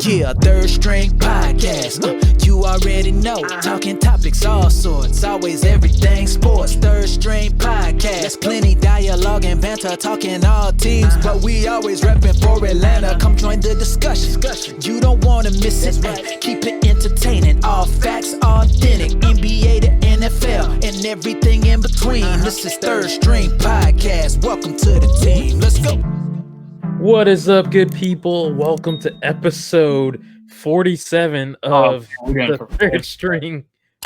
Yeah, Third String Podcast. You already know. Talking topics, all sorts. Always everything sports. Third String Podcast. Plenty dialogue and banter. Talking all teams. But we always repping for Atlanta. Come join the discussion. You don't want to miss it. Keep it entertaining. All facts, authentic. NBA to NFL. And everything in between. This is Third String Podcast. Welcome to the team. Let's go. What is up, good people? Welcome to episode 47 of the Third String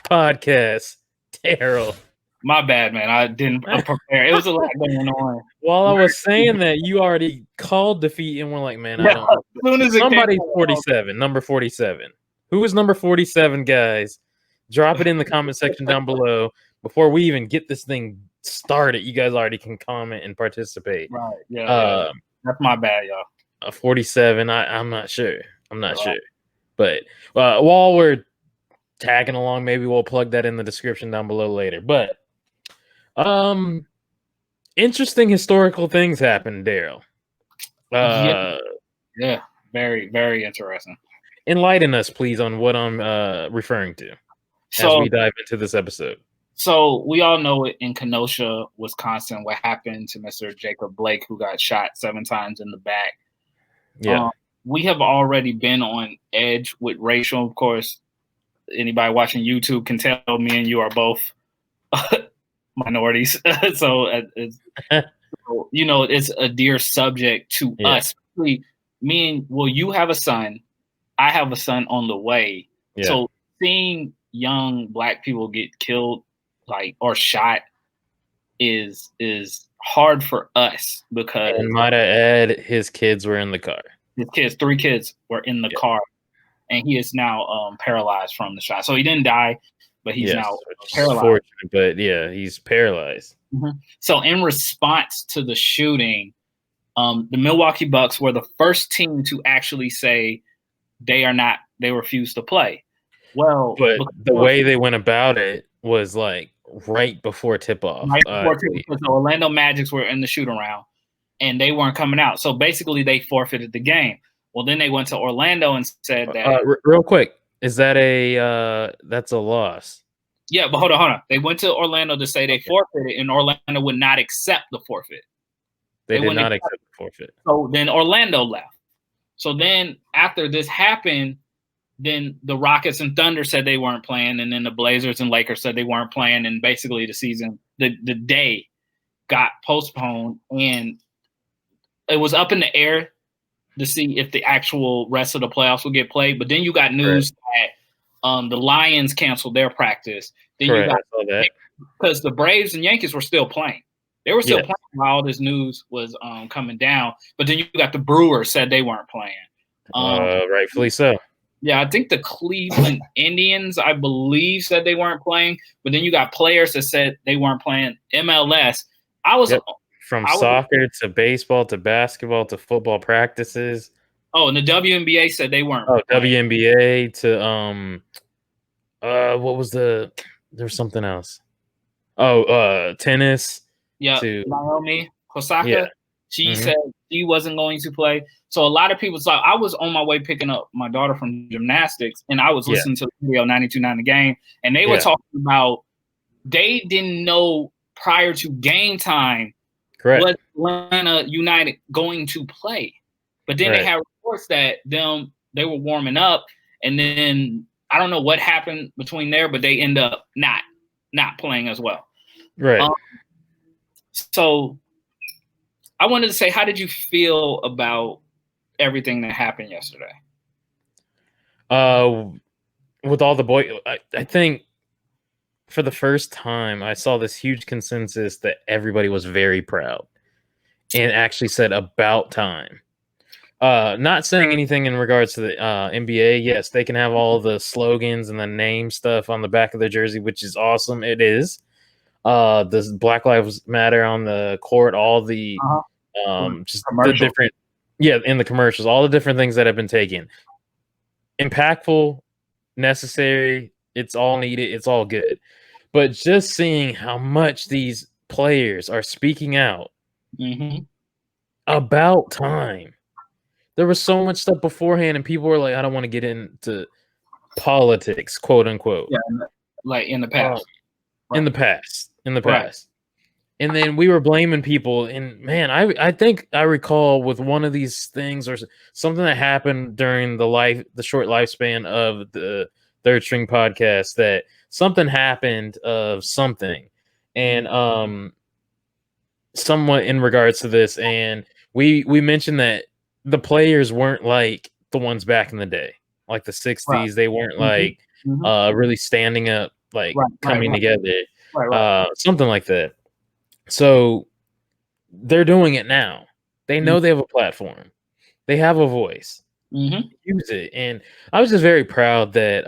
Podcast. Daryl. My bad, man. I didn't prepare. It was a lot going on. While I was saying that, you already called defeat, and we're like, man, I don't know. As soon as Somebody's 47, number 47. Who is number 47, guys? Drop it in the comment section down below. Before we even get this thing started, you guys already can comment and participate. Right, yeah. That's my bad, y'all. 47. I'm not sure. Sure. But while we're tagging along, maybe we'll plug that in the description down below later. But interesting historical things happened, Daryl. Yeah, very, very interesting. Enlighten us, please, on what I'm referring to as we dive into this episode. So we all know it in Kenosha, Wisconsin, what happened to Mr. Jacob Blake, who got shot 7 times in the back. Yeah. We have already been on edge with racial. Of course, anybody watching YouTube can tell me and you are both minorities. So, it's a dear subject to us. Me and, you have a son. I have a son on the way. Yeah. So seeing young Black people get killed or shot is hard for us because, and might I add, his kids were in the car. His kids, 3 kids were in the car, and he is now paralyzed from the shot. So he didn't die, but he's now paralyzed. But he's paralyzed. Mm-hmm. So in response to the shooting, the Milwaukee Bucks were the first team to actually say they refuse to play. Well, but the way they went about it was right before tip-off. The Orlando Magics were in the shoot-around, and they weren't coming out. So basically, they forfeited the game. Well, then they went to Orlando and said that. Real quick, is that that's a loss? Yeah, but hold on. They went to Orlando to say they forfeited, and Orlando would not accept the forfeit. They did not accept the forfeit. So then Orlando left. So then after this happened, then the Rockets and Thunder said they weren't playing, and then the Blazers and Lakers said they weren't playing, and basically the season, the day got postponed, and it was up in the air to see if the actual rest of the playoffs would get played. But then you got news that the Lions canceled their practice. Then you got because the Braves and Yankees were still playing. They were still playing while all this news was coming down. But then you got the Brewers said they weren't playing. Rightfully so. Yeah, I think the Cleveland Indians, I believe, said they weren't playing. But then you got players that said they weren't playing. MLS. From soccer to baseball to basketball to football practices. Oh, and the WNBA said they weren't. Oh, playing. WNBA to what was there was something else. Oh, tennis. Yeah, Naomi Osaka. Yeah. She said she wasn't going to play. So a lot of people saw. I was on my way picking up my daughter from gymnastics, and I was listening to the radio 92.9 The Game, and they were talking about they didn't know prior to game time was Atlanta United going to play. But then they had reports that they were warming up, and then I don't know what happened between there, but they end up not playing as well. Right. So I wanted to say, how did you feel about everything that happened yesterday? With all the I think for the first time I saw this huge consensus that everybody was very proud and actually said about time. Not saying anything in regards to the NBA. Yes, they can have all the slogans and the name stuff on the back of their jersey, which is awesome. It is. This Black Lives Matter on the court, all the just the different, in the commercials, all the different things that have been taken. Impactful, necessary, it's all needed, it's all good. But just seeing how much these players are speaking out about time. there was so much stuff beforehand, and people were like, I don't want to get into politics, quote unquote. Yeah, like in the past. In the past. Right. And then we were blaming people, and man, I think I recall with one of these things or something that happened during the short lifespan of the Third String podcast, that something happened of something, and somewhat in regards to this, and we mentioned that the players weren't like the ones back in the day, like the 60s. Right. They weren't like really standing up, like coming together, something like that. So they're doing it now. They know they have a platform. They have a voice. Use it. And I was just very proud that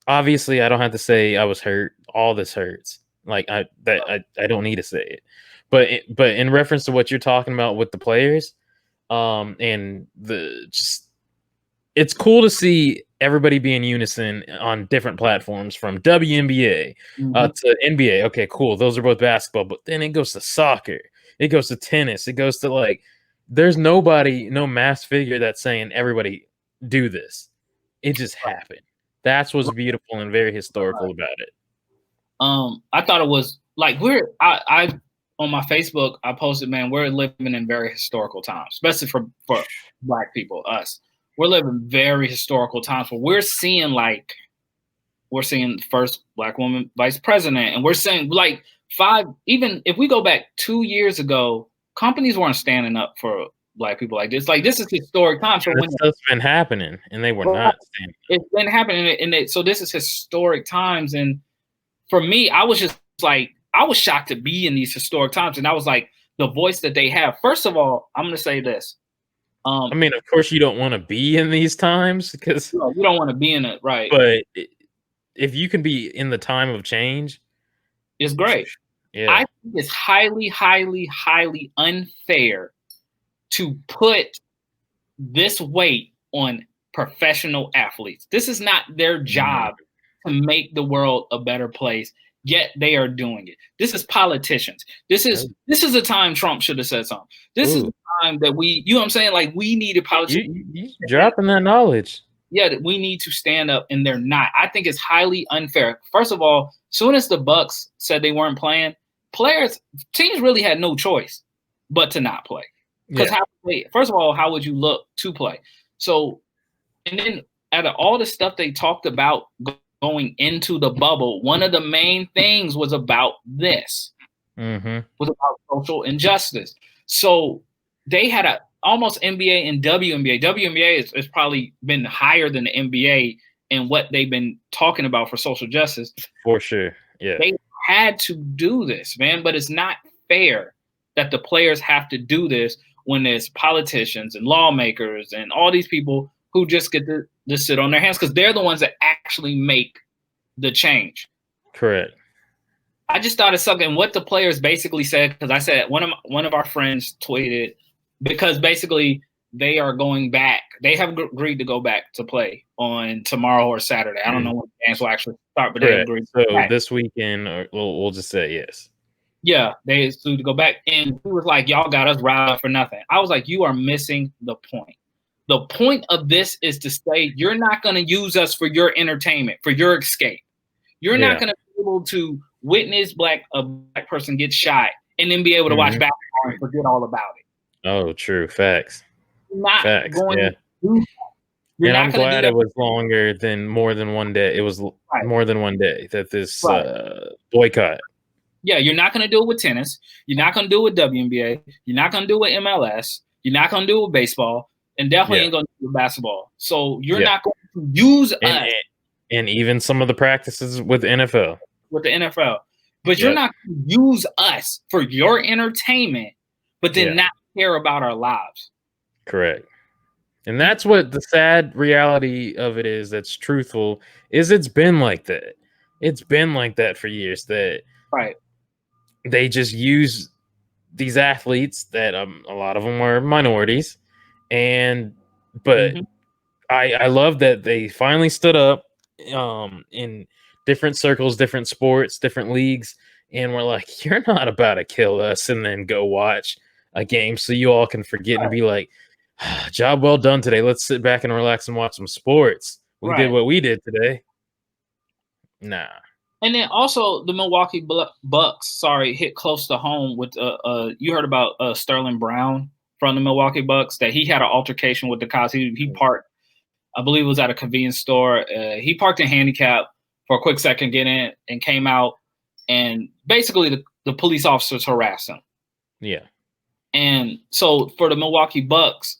obviously I don't have to say I was hurt. All this hurts. Like I don't need to say it. But in reference to what you're talking about with the players, and it's cool to see everybody be in unison on different platforms, from WNBA to NBA. Okay, cool. Those are both basketball, but then it goes to soccer. It goes to tennis. It goes to, like, there's no mass figure that's saying everybody do this. It just happened. That's what's beautiful and very historical about it. I thought it was like I on my Facebook, I posted, man, we're living in very historical times, especially for Black people, us. We're living very historical times where we're seeing the first Black woman vice president, and we're saying like even if we go back 2 years ago, companies weren't standing up for Black people like this. Like, this is historic time. So this stuff's been happening, and they were not standing up. It's been happening, and so this is historic times. And for me, I was just like, I was shocked to be in these historic times, and I was like, the voice that they have. First of all, I'm going to say this. I mean, of course, you don't want to be in these times, because you don't want to be in it, right? But if you can be in the time of change, it's great. Yeah. I think it's highly, highly, highly unfair to put this weight on professional athletes. This is not their job to make the world a better place, yet they are doing it. This is politicians. This is the time Trump should have said something. This is the time that you know what I'm saying? Like, we needed politicians. You dropping that knowledge. Yeah, we need to stand up, and they're not. I think it's highly unfair. First of all, as soon as the Bucks said they weren't playing, teams really had no choice but to not play. Because first of all, how would you look to play? So, and then out of all the stuff they talked about going into the bubble, one of the main things was about this. Was about social injustice. So they had almost NBA and WNBA. WNBA is probably been higher than the NBA in what they've been talking about for social justice. For sure. Yeah. They had to do this, man, but it's not fair that the players have to do this when there's politicians and lawmakers and all these people who just get to sit on their hands, because they're the ones that actually make the change. Correct. I just thought it sucked. And what the players basically said, because I said one of our friends tweeted, because basically they are going back. They have agreed to go back to play on tomorrow or Saturday. I don't know when the games will actually start, but they agreed. So this weekend, or we'll just say yes. Yeah, they agreed to go back. And he was like, y'all got us riled up for nothing. I was like, you are missing the point. The point of this is to say, you're not going to use us for your entertainment, for your escape. You're not going to be able to witness a black person get shot and then be able to watch basketball and forget all about it. Oh, true. Facts. Facts. And I'm glad it was longer than more than one day. It was more than one day that this boycott. Yeah, you're not going to do it with tennis. You're not going to do it with WNBA. You're not going to do it with MLS. You're not going to do it with baseball. And definitely ain't going to do it with basketball. So you're not going to use us. And even some of the practices with NFL. With the NFL. But you're not going to use us for your entertainment, but then not care about our lives. Correct. And that's what the sad reality of it is, that's truthful, is it's been like that. It's been like that for years, that they just use these athletes that a lot of them were minorities. But I love that they finally stood up in different circles, different sports, different leagues, and we're like, you're not about to kill us and then go watch a game so you all can forget and be like, Job well done today. Let's sit back and relax and watch some sports. We did Right. what we did today. Nah. And then also the Milwaukee Bucks, hit close to home with you heard about Sterling Brown from the Milwaukee Bucks, that he had an altercation with the cops. He parked, I believe it was at a convenience store. He parked in handicap for a quick second, get in, and came out, and basically the police officers harassed him. Yeah. And so for the Milwaukee Bucks,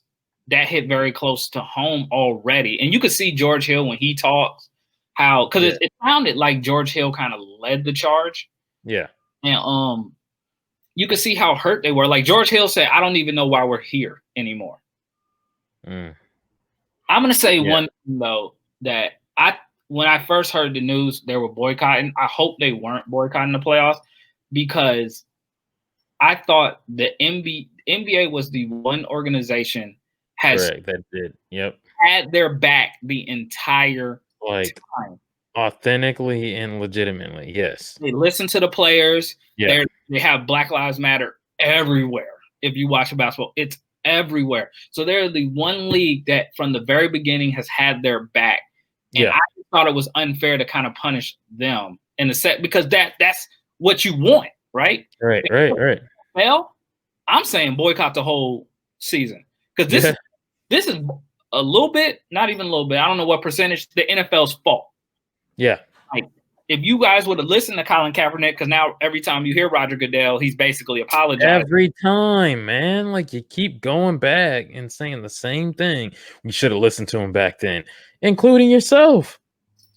that hit very close to home already. And you could see George Hill when he talks, how, because it sounded like George Hill kind of led the charge. Yeah. And you could see how hurt they were. Like George Hill said, I don't even know why we're here anymore. Mm. I'm gonna say one thing though, that when I first heard the news they were boycotting, I hope they weren't boycotting the playoffs, because I thought the NBA was the one organization Correct, that did. Yep. had their back the entire time. Authentically and legitimately, yes. They listen to the players. Yeah. They have Black Lives Matter everywhere. If you watch basketball, it's everywhere. So they're the one league that from the very beginning has had their back. And I thought it was unfair to kind of punish them in a set, because that's what you want, right? Right. Well, I'm saying boycott the whole season, because this is a little bit, not even a little bit, I don't know what percentage, the NFL's fault. Yeah. Like, if you guys would have listened to Colin Kaepernick, because now every time you hear Roger Goodell, he's basically apologizing. Every time, man. Like, you keep going back and saying the same thing. You should have listened to him back then, including yourself.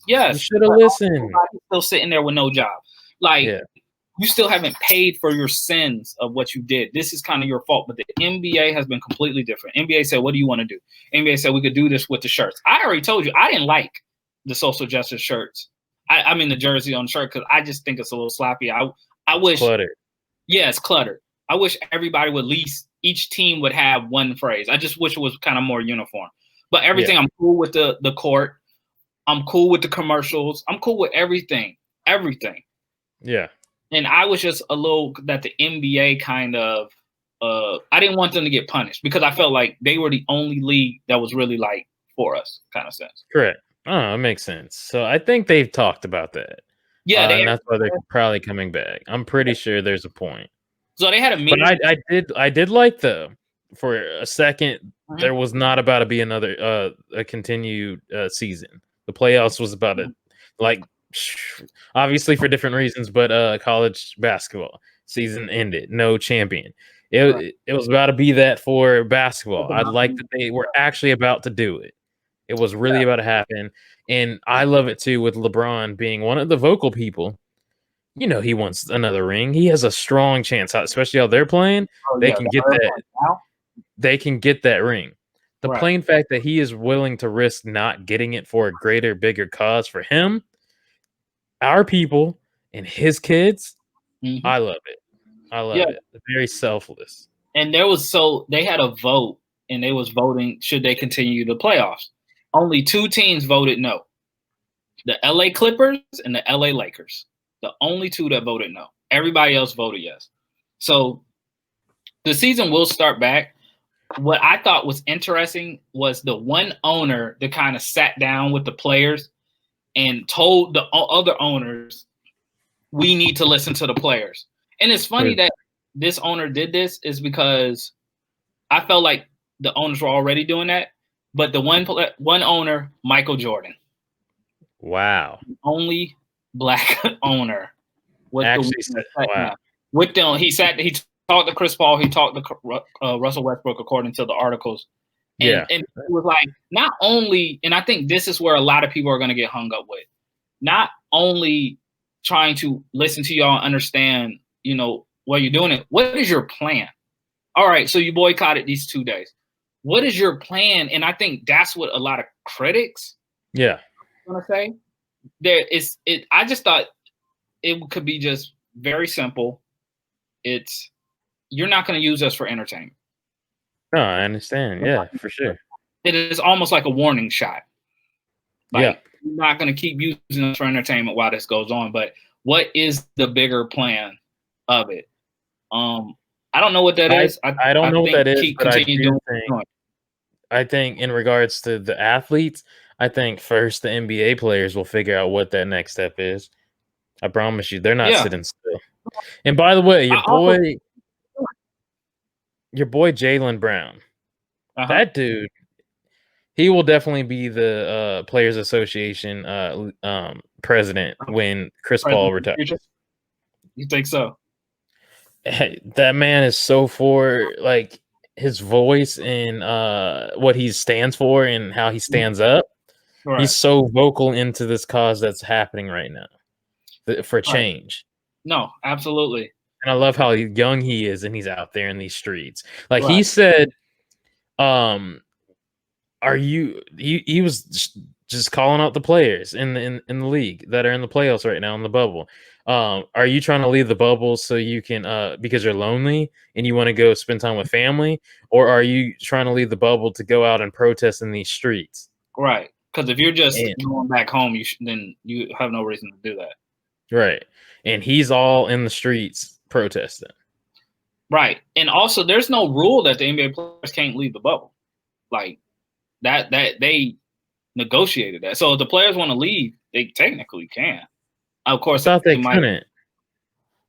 Yes. You should have listened. Still sitting there with no job. Like, you still haven't paid for your sins of what you did. This is kind of your fault. But the NBA has been completely different. NBA said, what do you want to do? NBA said, we could do this with the shirts. I already told you, I didn't like the social justice shirts. I mean the jersey on the shirt, because I just think it's a little sloppy. I wish cluttered. Yeah, it's cluttered. I wish everybody would, at least each team would have one phrase. I just wish it was kind of more uniform. But everything, I'm cool with the court. I'm cool with the commercials. I'm cool with everything. Everything. Yeah. And I was just a little that the NBA kind of I didn't want them to get punished, because I felt like they were the only league that was really like for us, kind of sense. Correct. Oh, it makes sense. So I think they've talked about that. Yeah, and that's why they're probably coming back. I'm pretty sure there's a point. So they had a meeting. But I did like, though, for a second, there was not about to be another a continued season. The playoffs was about to, like, obviously for different reasons, but college basketball season ended, no champion. It was about to be that for basketball. I like that they were actually about to do it. It was really about to happen. And I love it too, with LeBron being one of the vocal people. You know, he wants another ring. He has a strong chance, especially how they're playing. They can get that. They can get that ring. The plain fact that he is willing to risk not getting it for a greater, bigger cause for him, our people, and his kids, I love it. I love it. Very selfless. And they had a vote, and they was voting, should they continue the playoffs? Only two teams voted no. The LA Clippers and the LA Lakers. The only two that voted no. Everybody else voted yes. So the season will start back. What I thought was interesting was the one owner that kind of sat down with the players and told the other owners, we need to listen to the players. And it's funny that this owner did this, is because I felt like the owners were already doing that. But the one owner, Michael Jordan. Wow. The only black owner. Actually said, wow. With them, he talked to Chris Paul, he talked to Russell Westbrook, according to the articles. And it was like, not only, and I think this is where a lot of people are going to get hung up with, not only trying to listen to y'all and understand, you know, while you're doing it, what is your plan? All right, so you boycotted these 2 days. What is your plan? And I think that's what a lot of critics want to say. I just thought it could be just very simple. You're not going to use us for entertainment. No, I understand. Yeah, for sure. It is almost like a warning shot. Like, you're not going to keep using us for entertainment while this goes on. But what is the bigger plan of it? I don't know what that is. I don't know what that is, but I do think I think in regards to the athletes, I think first the NBA players will figure out what that next step is. I promise you, they're not Yeah. sitting still. And by the way, I also, your boy Jaylen Brown, uh-huh. that dude, he will definitely be the Players Association president when Chris Paul retires. You think so? Hey, that man is so for like his voice and what he stands for and how he stands up. Right. He's so vocal into this cause that's happening right now for change. No, absolutely. And I love how young he is and he's out there in these streets. Like he Right. said, are you he was just calling out the players in the league that are in the playoffs right now in the bubble. Are you trying to leave the bubble so you can because you're lonely and you want to go spend time with family, or are you trying to leave the bubble to go out and protest in these streets? Right. Because if you're just And, going back home, then you have no reason to do that. right. And he's all in the streets protesting. Right. And also there's no rule that the NBA players can't leave the bubble. Like that they negotiated that. So if the players want to leave, they technically can. Of course, I thought they couldn't.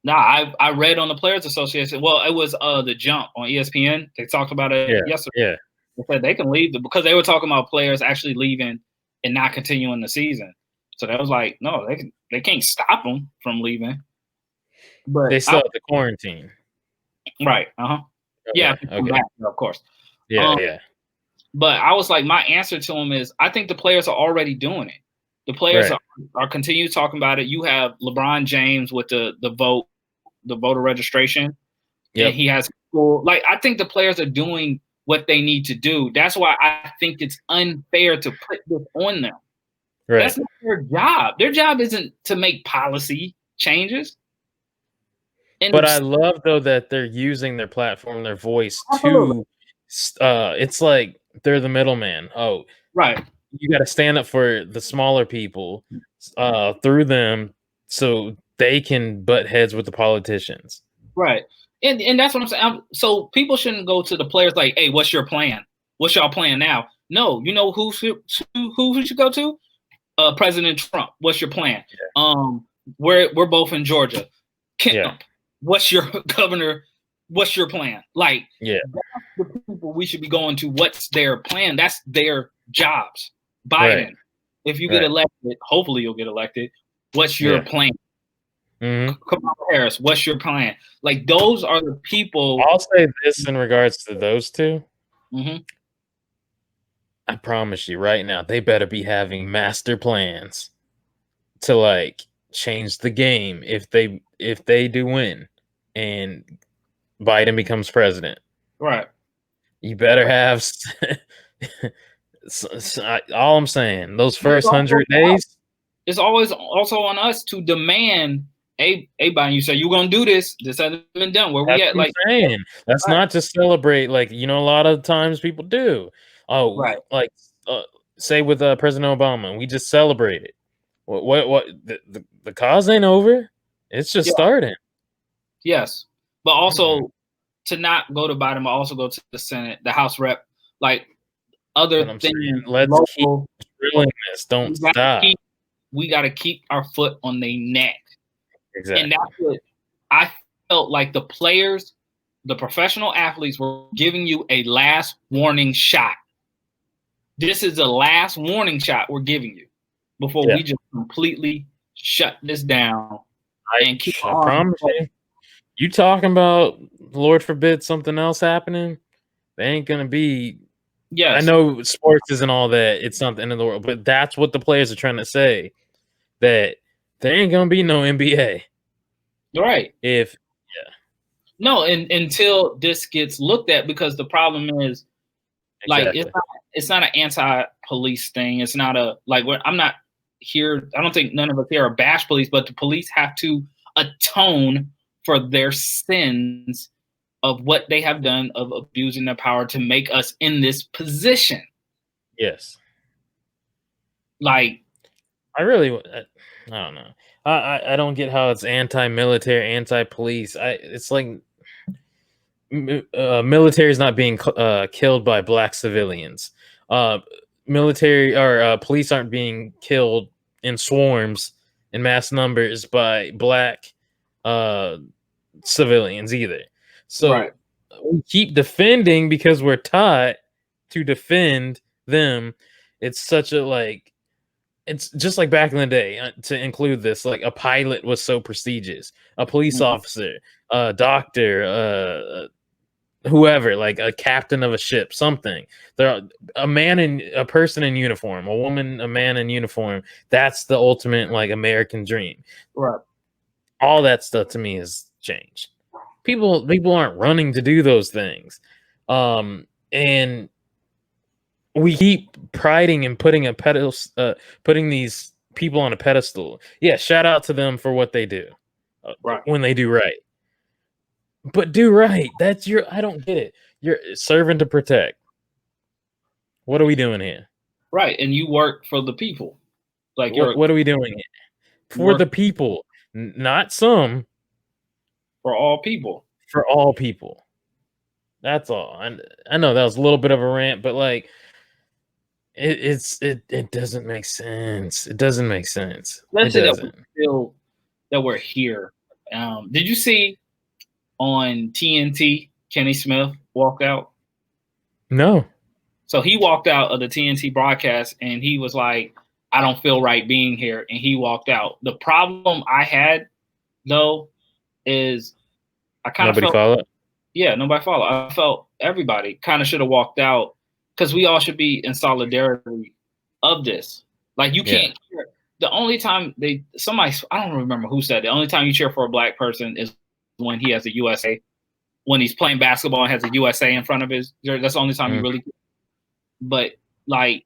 Nah, I read on the Players Association. Well, it was the Jump on ESPN. They talked about it yesterday. Yeah. They said they can leave because they were talking about players actually leaving and not continuing the season. So that was like, no, they can't stop them from leaving. But they still have the quarantine. Right. Okay. Yeah. Okay. Back, of course. Yeah. But I was like, my answer to him is, I think the players are already doing it. The players are continue talking about it. You have LeBron James with the voter registration. Yeah, he has school. Like, I think the players are doing what they need to do. That's why I think it's unfair to put this on them. Right. That's not their job. Their job isn't to make policy changes. But I love though that they're using their platform, their voice to. It's like they're the middleman. Oh, right. You got to stand up for the smaller people through them so they can butt heads with the politicians. Right. And that's what I'm saying. So people shouldn't go to the players like, hey, what's your plan? What's y'all plan now? No, you know who should go to? President Trump. What's your plan? Yeah. We're both in Georgia. Kemp, what's your governor? What's your plan? Like, that's the people we should be going to. What's their plan? That's their jobs. Biden, if you get elected, hopefully you'll get elected. What's your plan? Kamala Harris, what's your plan? Like, those are the people. I'll say this in regards to those two. Mm-hmm. I promise you right now, they better be having master plans to like change the game if they do win and Biden becomes president. Right. You better have all I'm saying, those first 100 days. It's always also on us to demand, hey Biden, you say you're gonna do this. This hasn't been done. Where we at? Like, saying. Let's not just celebrate like a lot of times people do. Oh, like say with President Obama, we just celebrated. What the cause ain't over. It's just starting. Yes, but also to not go to Biden, but also go to the Senate, the House rep, like other things. Let's keep drilling this. Don't stop. We got to keep our foot on their neck. Exactly. And that's what I felt like the players, the professional athletes were giving you a last warning shot. This is the last warning shot we're giving you before we just completely shut this down. I promise you. You talking about, Lord forbid, something else happening? They ain't going to be. Yes. I know sports isn't all that. It's not the end of the world. But that's what the players are trying to say. That there ain't going to be no NBA. Right. No, until this gets looked at, because the problem is, like, it's not an anti-police thing. It's not I'm not here. I don't think none of us here are bash police, but the police have to atone for their sins of what they have done of abusing their power to make us in this position. Yes. Like, I don't know. I don't get how it's anti-military, anti-police. It's like military is not being killed by black civilians. Military or police aren't being killed in swarms in mass numbers by black civilians either. So we keep defending because we're taught to defend them. It's such a it's just like back in the day, to include this, like a pilot was so prestigious, a police officer, a doctor, whoever, like a captain of a ship, something. There, a person in uniform, a woman, a man in uniform. That's the ultimate like American dream. Right. All that stuff to me has changed. People aren't running to do those things, and we keep priding and putting putting these people on a pedestal. Yeah, shout out to them for what they do, when they do right. But do right. That's I don't get it. You're serving to protect. What are we doing here? Right, and you work for the people. Like what are we doing here? For the people, not some. For all people. For all people. That's all. I know that was a little bit of a rant, but like it doesn't make sense. It doesn't make sense. Let's say that we feel that we're here. Did you see on TNT Kenny Smith walked out? No. So he walked out of the TNT broadcast and he was like, I don't feel right being here. And he walked out. The problem I had, though, is I kind of felt... Nobody followed? Yeah, nobody followed. I felt everybody kind of should have walked out because we all should be in solidarity of this. Like, you can't cheer. The only time I don't remember who said it, the only time you cheer for a black person is when he has a USA. When he's playing basketball and has a USA in front of his, that's the only time you really. But like,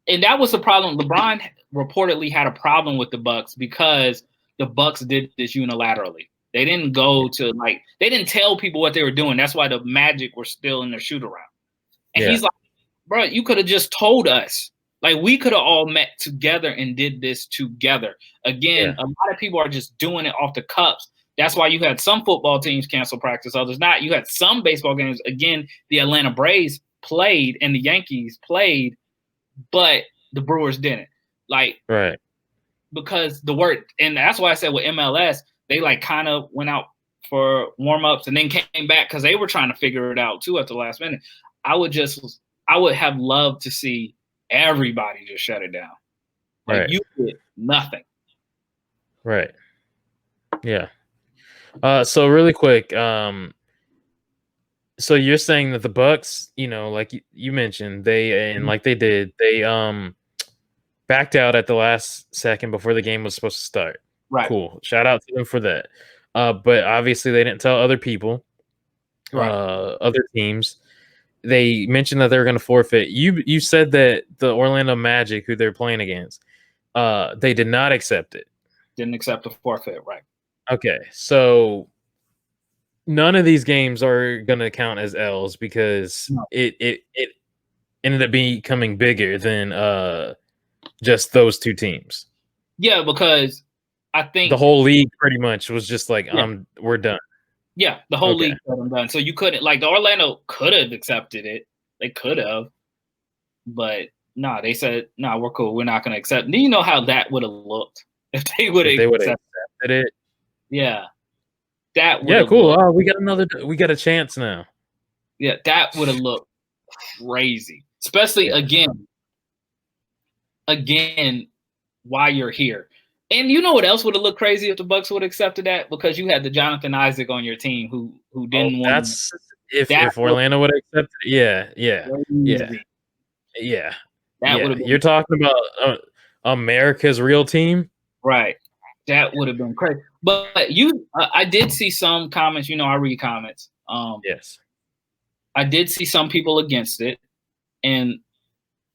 and that was the problem. LeBron reportedly had a problem with the Bucks because the Bucks did this unilaterally. They didn't go to they didn't tell people what they were doing. That's why the Magic were still in their shoot around. And he's like, bro, you could have just told us. Like, we could have all met together and did this together. Again, a lot of people are just doing it off the cups. That's why you had some football teams cancel practice, others not. You had some baseball games. Again, the Atlanta Braves played and the Yankees played, but the Brewers didn't. Because and that's why I said with MLS, they kind of went out for warm-ups and then came back because they were trying to figure it out too at the last minute. I would have loved to see everybody just shut it down. You did nothing. Right. Yeah. So really quick, so you're saying that the Bucks, like you mentioned, they backed out at the last second before the game was supposed to start. Right. Cool. Shout out to them for that. But obviously they didn't tell other people, other teams. They mentioned that they were going to forfeit. You said that the Orlando Magic, who they're playing against, they did not accept it. Didn't accept the forfeit, right? Okay, so none of these games are going to count as L's because it ended up becoming bigger than just those two teams. Yeah, because I think the whole league pretty much was just like, we're done. Yeah, the whole league said I'm done. So you couldn't, the Orlando could have accepted it. They could have. But they said, we're cool. We're not going to accept. Do you know how that would have looked if they would have accepted it? Yeah. That would cool. Oh, we got a chance now. Yeah, that would have looked crazy. Especially again, why you're here. And you know what else would have looked crazy if the Bucks would have accepted that? Because you had the Jonathan Isaac on your team who didn't want. That's if Orlando would have accepted. Yeah. That would have been. You're talking about America's real team, right? That would have been crazy. But I did see some comments. I read comments. Yes, I did see some people against it, and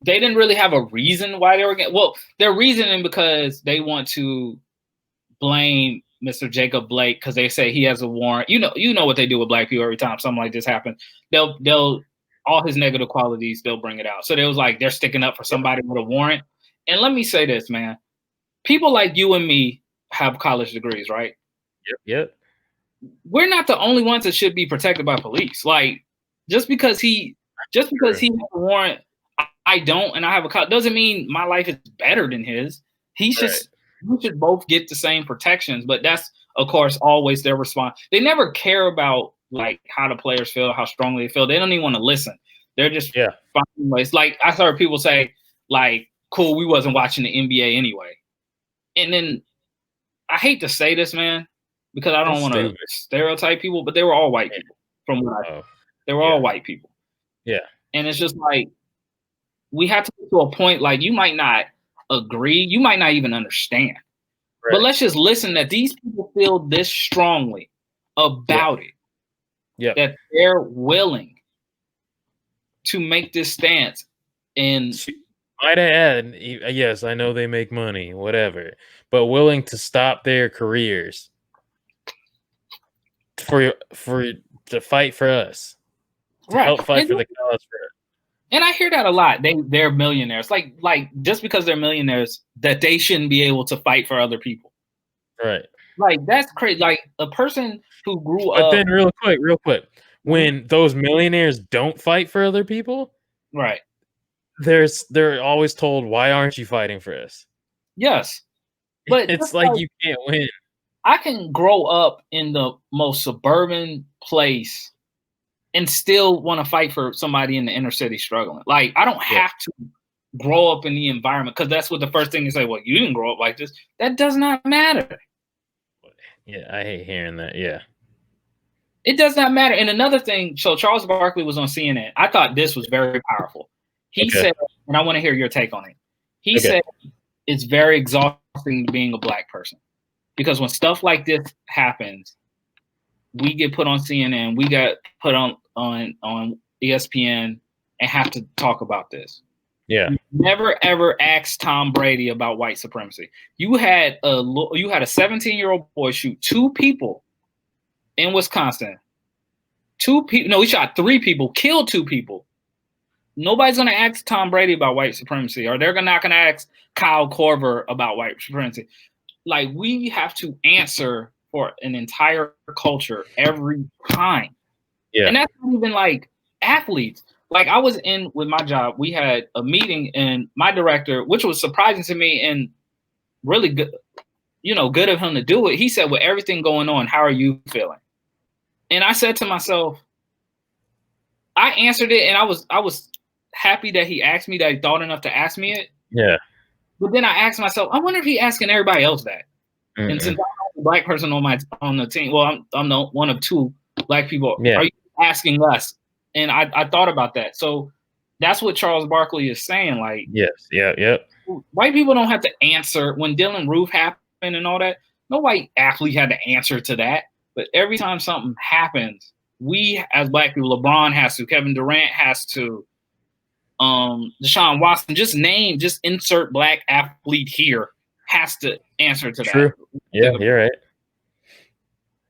they didn't really have a reason why they were against. Well, they're reasoning because they want to blame Mr. Jacob Blake because they say he has a warrant. You know what they do with black people every time something like this happens. They'll all his negative qualities, they'll bring it out. So they was like they're sticking up for somebody with a warrant. And let me say this, man. People like you and me have college degrees, right? Yep. we're not the only ones that should be protected by police. Like, just because he has a warrant, I don't, and I have a cop, doesn't mean my life is better than his. We should both get the same protections, but that's of course always their response. They never care about like how the players feel, how strongly they feel. They don't even want to listen. They're just finding ways. Like I heard people say, like, "Cool, we wasn't watching the NBA anyway," and then I hate to say this, man, because I don't want to stereotype people, but they were all white people. From what they were all white people. Yeah, and it's just like we have to get to a point. Like you might not agree, you might not even understand, but let's just listen that these people feel this strongly about it. Yeah, that they're willing to make this stance. And might add, yes, I know they make money, whatever, but willing to stop their careers to fight for us, to help fight for the cause for us. And I hear that a lot. They're millionaires. Like just because they're millionaires, that they shouldn't be able to fight for other people. Right. Like that's crazy. Like a person who grew up. But then, real quick, when those millionaires don't fight for other people, right? They're always told, "Why aren't you fighting for us?" Yes, but it's like you can't win. I can grow up in the most suburban place and still want to fight for somebody in the inner city struggling. Like I don't have to grow up in the environment, because that's what the first thing they say. Well, you didn't grow up like this. That does not matter. Yeah, I hate hearing that. Yeah. It does not matter. And another thing, so Charles Barkley was on CNN. I thought this was very powerful. He said, and I want to hear your take on it. He said it's very exhausting being a black person, because when stuff like this happens, we get put on CNN, we got put on ESPN and have to talk about this. Yeah. You never ever asked Tom Brady about white supremacy. You had a 17-year-old boy shoot 2 people in Wisconsin. 2 people. No, he shot 3 people, killed 2 people. Nobody's going to ask Tom Brady about white supremacy, or they're not going to ask Kyle Korver about white supremacy. Like, we have to answer for an entire culture every time. Yeah. And that's not even like athletes. Like, I was in with my job, we had a meeting, and my director, which was surprising to me and really good, good of him to do it. He said, with everything going on, how are you feeling? And I said to myself, I answered it, and I was happy that he asked me, that he thought enough to ask me it. Yeah. But then I asked myself, I wonder if he asking everybody else that. Mm-hmm. And since I'm a black person on the team, well, I'm the one of 2 black people. Yeah. Are you asking us? And I thought about that. So that's what Charles Barkley is saying. Like, yes, yeah. White people don't have to answer when Dylan Roof happened and all that. No white athlete had to answer to that. But every time something happens, we as black people, LeBron has to, Kevin Durant has to, Deshaun Watson, just insert black athlete here, has to answer to True. that. Yeah, you're right.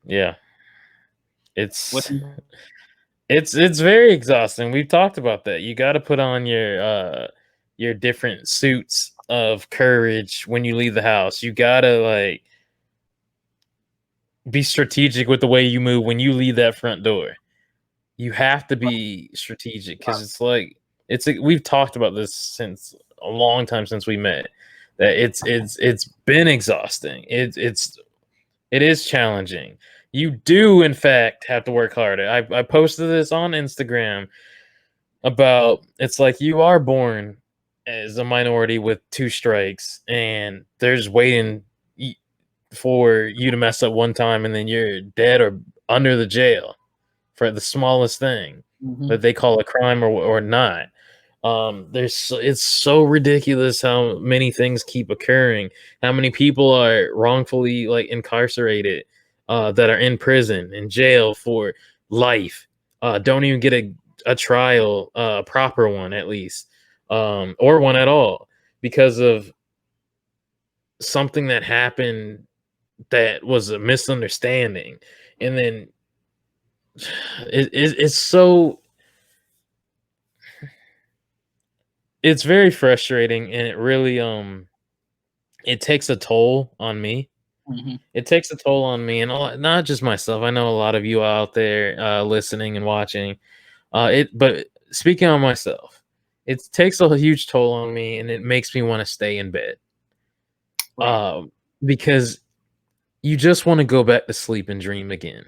Yeah. It's very exhausting. We've talked about that. You got to put on your different suits of courage when you leave the house. You got to be strategic with the way you move when you leave that front door. You have to be strategic, because we've talked about this since a long time since we met, that it's been exhausting. It is challenging. You do, in fact, have to work harder. I posted this on Instagram about, it's like you are born as a minority with 2 strikes, and they're just waiting for you to mess up one time, and then you're dead or under the jail for the smallest thing that they call a crime or not. It's so ridiculous how many things keep occurring, how many people are wrongfully incarcerated, that are in prison, in jail for life, don't even get a trial, a proper one at least, or one at all, because of something that happened that was a misunderstanding. And then it's very frustrating, and it really it takes a toll on me, It takes a toll on me, and not just myself. I know a lot of you out there listening and watching. But speaking on myself, it takes a huge toll on me, and it makes me want to stay in bed. Right. Because you just want to go back to sleep and dream again,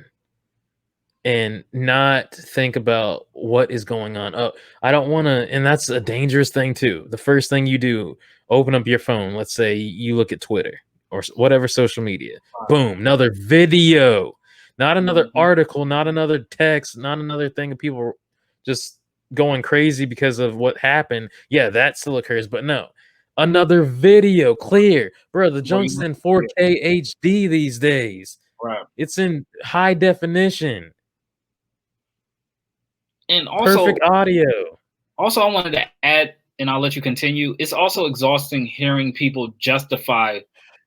and not think about what is going on. Oh, I don't want to, and that's a dangerous thing too. The first thing you do, open up your phone. Let's say you look at Twitter or whatever social media. Boom, another video, not another article, not another text, not another thing of people just going crazy because of what happened. Yeah, that still occurs, but no. Another video, clear, bro. The junk's in 4K HD these days. Right. It's in high definition. And also, perfect audio. Also, I wanted to add, and I'll let you continue. It's also exhausting hearing people justify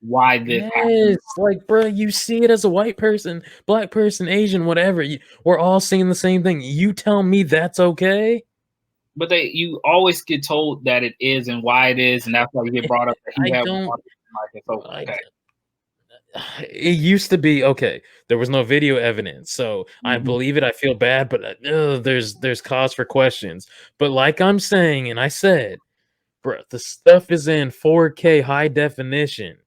why this happened. Like, bro, you see it as a white person, black person, Asian, whatever. We're all seeing the same thing. You tell me that's okay? But you always get told that it is and why it is, and that's why you get brought up. It used to be okay. There was no video evidence, so I believe it. I feel bad, but there's cause for questions. But like I'm saying, and I said, bro, the stuff is in 4K high definition.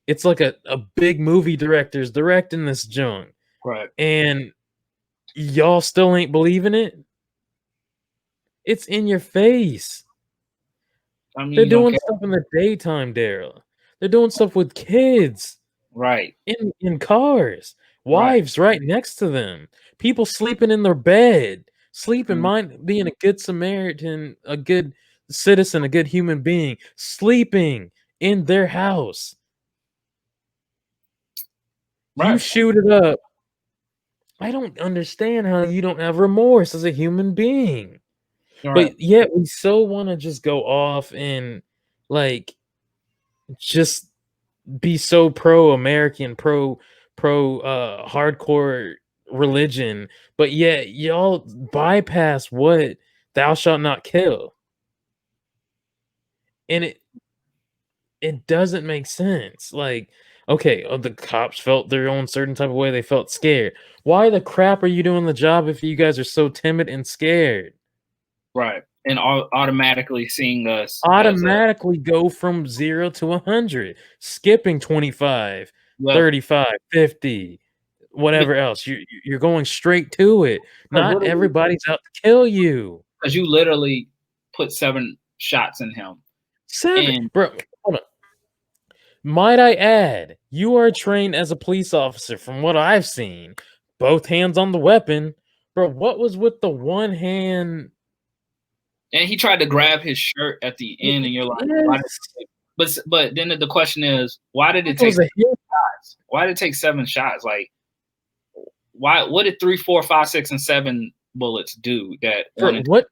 It's like a big movie director's directing this junk, right? And y'all still ain't believing it. It's in your face. I mean, they're doing stuff in the daytime, Daryl. They're doing stuff with kids. Right. In cars. Wives right next to them. People sleeping in their bed. Being a good Samaritan, a good citizen, a good human being. Sleeping in their house. Right. You shoot it up. I don't understand how you don't have remorse as a human being. Right. But yet we so want to just go off and like just be so pro-American, pro hardcore religion, but yet y'all bypass what thou shalt not kill. And it doesn't make sense. Like, okay, the cops felt their own certain type of way. They felt scared. Why the crap are you doing the job if you guys are so timid and scared? Right. And automatically seeing us go from 0 to 100, skipping 25, 35, 50, whatever else. You're going straight to it. Not everybody's out to kill you. Because you literally put 7 shots in him. 7, bro. Hold on. Might I add, you are trained as a police officer. From what I've seen, both hands on the weapon, bro. What was with the one hand? And he tried to grab his shirt at the end, and you're like, why but then the question is, why did it take 7 shots? Why did it take 7 shots? Like, why? What did 3, 4, 5, 6, and 7 bullets do? What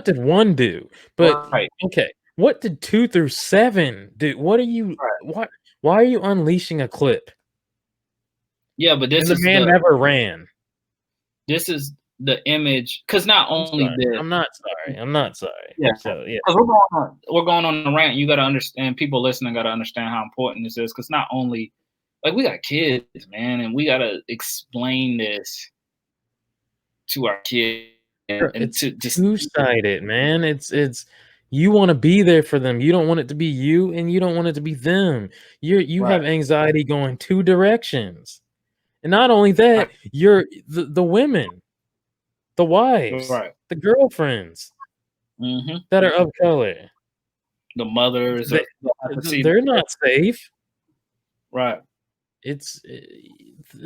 did 1 do? But okay, what did 2 through 7 do? What are you? Why are you unleashing a clip? Yeah, but this is the man never ran. This is the image, because not only this. I'm not sorry. Yeah. So yeah. We're going on a rant. You got to understand. People listening got to understand how important this is, because not only, like, we got kids, man, and we got to explain this to our kids. It's two-sided, man. It's you want to be there for them. You don't want it to be you, and you don't want it to be them. You have anxiety going 2 directions, and not only that, you're the women. The wives, the girlfriends that are of color, the mothers, they're not safe. Right. It's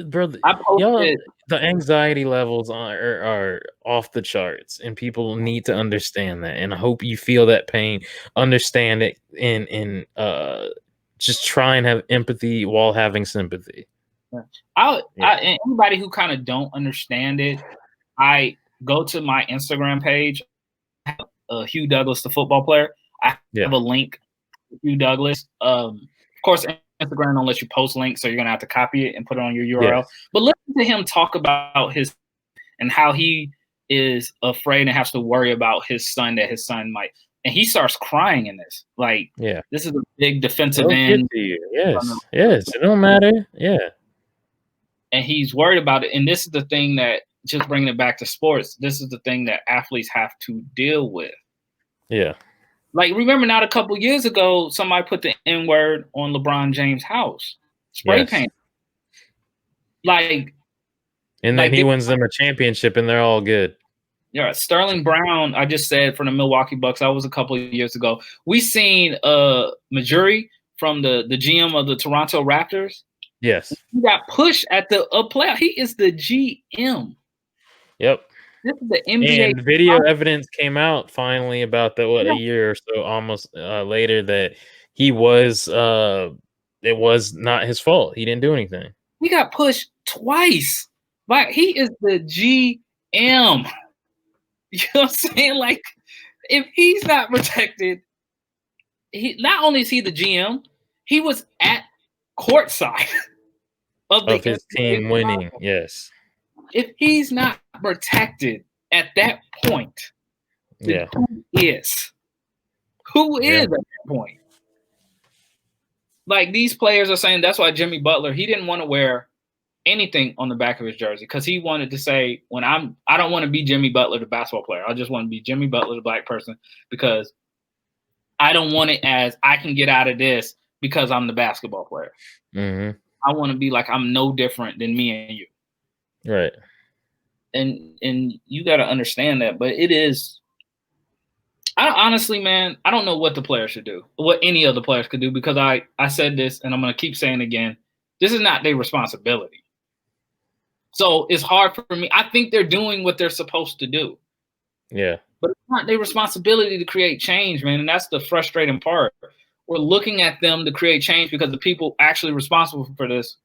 brother, y'all, the anxiety levels are off the charts, and people need to understand that. And I hope you feel that pain, understand it, and just try and have empathy while having sympathy. And anybody who kind of don't understand it, I go to my Instagram page. Hugh Douglas, the football player. I have a link to Hugh Douglas. Of course, Instagram don't let you post links, so you're gonna have to copy it and put it on your URL. Yes. But listen to him talk about and how he is afraid and has to worry about his son, that his son might. and he starts crying in this. Like, Yeah. this is a big defensive They'll get end, to you. Yes. It don't matter. Yeah. and he's worried about it. And this is the thing that, just bringing it back to sports, this is the thing that athletes have to deal with. Yeah. Like, remember not a couple years ago, somebody put the N-word on LeBron James' house, spray paint. Like, and then he wins them a championship, and they're all good. Yeah, Sterling Brown, I just said, from the Milwaukee Bucks, that was a couple of years ago. We seen Majuri from the GM of the Toronto Raptors. Yes. He got pushed at the playoff. He is the GM. Yep. This is the NBA. And video evidence came out finally about that, a year or so almost later, that he was it was not his fault. He didn't do anything. He got pushed twice. Like, he is the GM. You know what I'm saying? Like, if he's not protected, he not only is he the GM, he was at courtside of his team winning. Yes. If he's not protected at that point, yeah, who is? Who is at that point? Like, these players are saying that's why Jimmy Butler, he didn't want to wear anything on the back of his jersey, because he wanted to say, I don't want to be Jimmy Butler, the basketball player. I just want to be Jimmy Butler, the black person, because I don't want it as I can get out of this because I'm the basketball player. Mm-hmm. I want to be like, I'm no different than me and you. Right. And you got to understand that. But it is, honestly, man, I don't know what the players should do, what any other players could do, because I said this, and I'm going to keep saying it again. This is not their responsibility. So it's hard for me. I think they're doing what they're supposed to do. Yeah. But it's not their responsibility to create change, man. And that's the frustrating part. We're looking at them to create change because the people actually responsible for this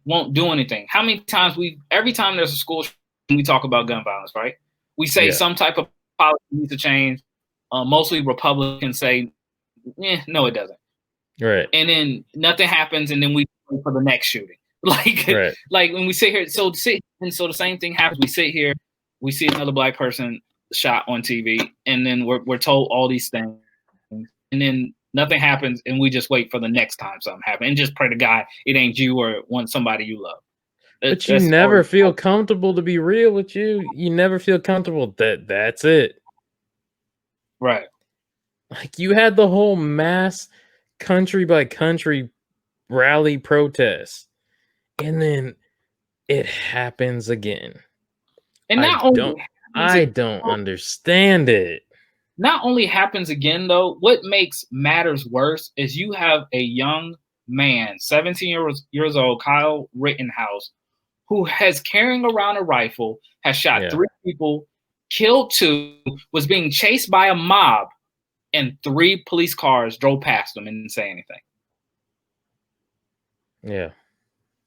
won't do anything. How many times every time there's a school, we talk about gun violence, right? We say some type of policy needs to change. Mostly Republicans say, no, it doesn't. Right. And then nothing happens, and then we wait for the next shooting. Like, right. Like when we sit here, so the same thing happens. We sit here, we see another black person shot on TV, and then we're told all these things, and then nothing happens, and we just wait for the next time something happens, and just pray to God it ain't you or somebody you love. But you never feel comfortable, to be real with you. You never feel comfortable that's it. Right. Like, you had the whole mass country by country rally protest, and then it happens again. And I don't understand it. Not only happens again, though, what makes matters worse is you have a young man, 17 years old, Kyle Rittenhouse, who has carrying around a rifle, has shot 3 people, killed 2, was being chased by a mob, and 3 police cars drove past him and didn't say anything. Yeah.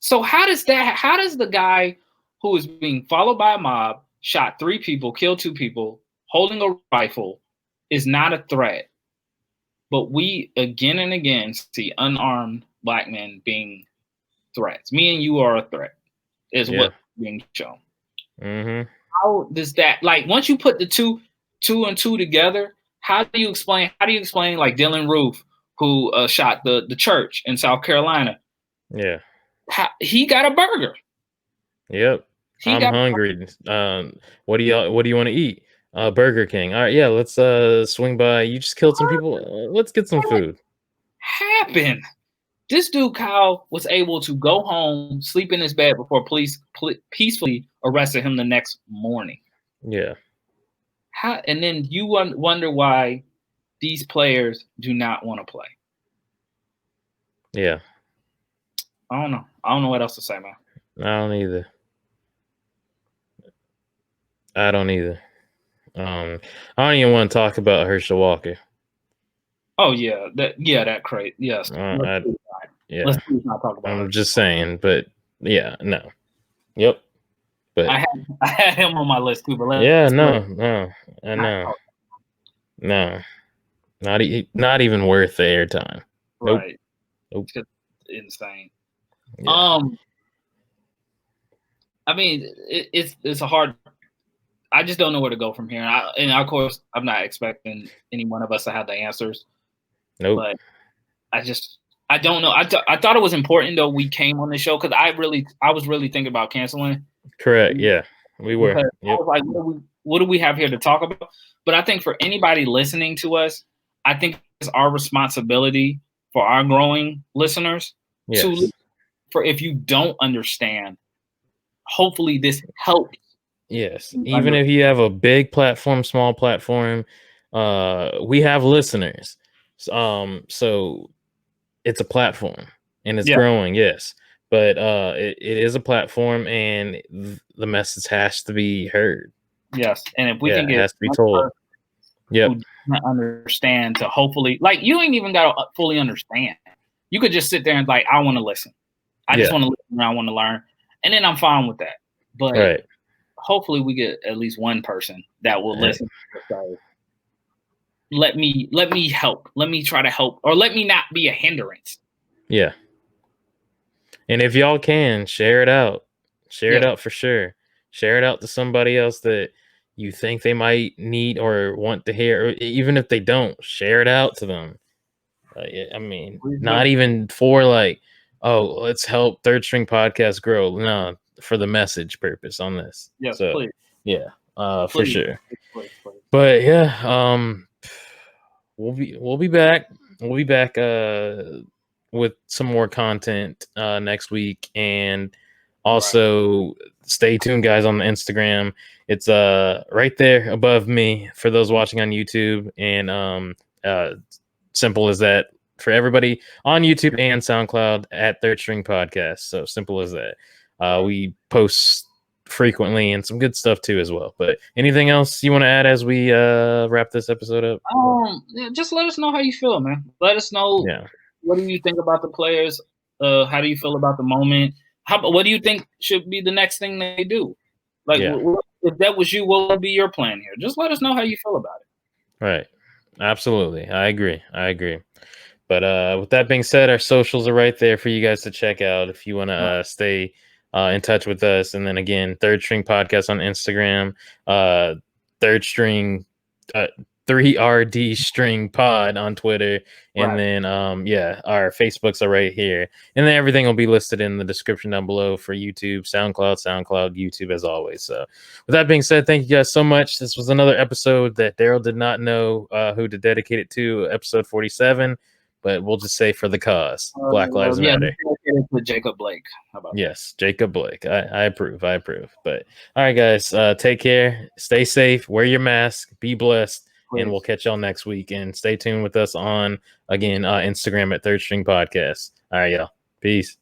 So how does the guy who is being followed by a mob, shot 3 people, killed 2 people, holding a rifle, is not a threat, but we again and again see unarmed black men being threats? Me and you are a threat, is what's being shown. Mm-hmm. How does that, like, once you put the two and two together, how do you explain like Dylan Roof, who shot the church in South Carolina? Yeah. He got a burger. Yep. I'm hungry. What do you want to eat? Burger King. All right, yeah, let's swing by. You just killed some people. Let's get some food. Happened. This dude Kyle was able to go home, sleep in his bed before police peacefully arrested him the next morning. Yeah. And then you wonder why these players do not want to play. Yeah. I don't know. I don't know what else to say, man. I don't either. I don't even want to talk about Herschel Walker. Oh yeah, that crate. Yes. Let's not talk about. I'm just saying, but yeah, no. Yep. But I had him on my list too. But no, not even worth the airtime. Right. Nope. It's insane. Yeah. I mean, it's a hard. I just don't know where to go from here. And of course, I'm not expecting any one of us to have the answers. Nope. But I don't know. I thought it was important though we came on the show because I was really thinking about canceling. Correct. Yeah, we were. Because Yep. I was like, what do we have here to talk about? But I think for anybody listening to us, I think it's our responsibility for our growing listeners Yes. for if you don't understand, hopefully this helps. Yes. Even if you have a big platform, small platform, we have listeners. So it's a platform and it's growing, yes. But it is a platform and the message has to be heard. Yes. And if we can it get has to be told. Yep. who doesn't understand to hopefully, like, you ain't even got to fully understand. You could just sit there and like, I want to listen. I just want to listen and I want to learn. And then I'm fine with that. But hopefully we get at least one person that will listen. So let me help. Let me try to help, or let me not be a hindrance. Yeah. And if y'all can, share it out. Share it out for sure. Share it out to somebody else that you think they might need or want to hear. Or even if they don't, share it out to them. I mean, not even for like, oh, let's help Third String Podcast grow. No, for the message purpose on this. Yes, so, please. Yeah, please. for sure. Please. But yeah, we'll be back. We'll be back with some more content next week, and also stay tuned, guys, on the Instagram. It's right there above me for those watching on YouTube, and simple as that for everybody on YouTube and SoundCloud at Third String Podcast. So simple as that. We post frequently and some good stuff too as well. But anything else you want to add as we wrap this episode up? Just let us know how you feel, man. Let us know. What do you think about the players? How do you feel about the moment? What do you think should be the next thing they do? Like, if that was you, what would be your plan here? Just let us know how you feel about it. Right. Absolutely. I agree. But with that being said, our socials are right there for you guys to check out if you want to stay in touch with us. And then again, Third String Podcast on Instagram, Third String, 3RD String Pod on Twitter. And then, our Facebooks are right here. And then everything will be listed in the description down below for YouTube, SoundCloud, YouTube, as always. So with that being said, thank you guys so much. This was another episode that Daryl did not know who to dedicate it to, episode 47. But we'll just say for the cause. Black Lives Matter. With Jacob Blake. How about that? Jacob Blake. I approve. But all right, guys, take care. Stay safe. Wear your mask. Be blessed. Please. And we'll catch y'all next week. And stay tuned with us on, again, Instagram at Third String Podcast. All right, y'all. Peace.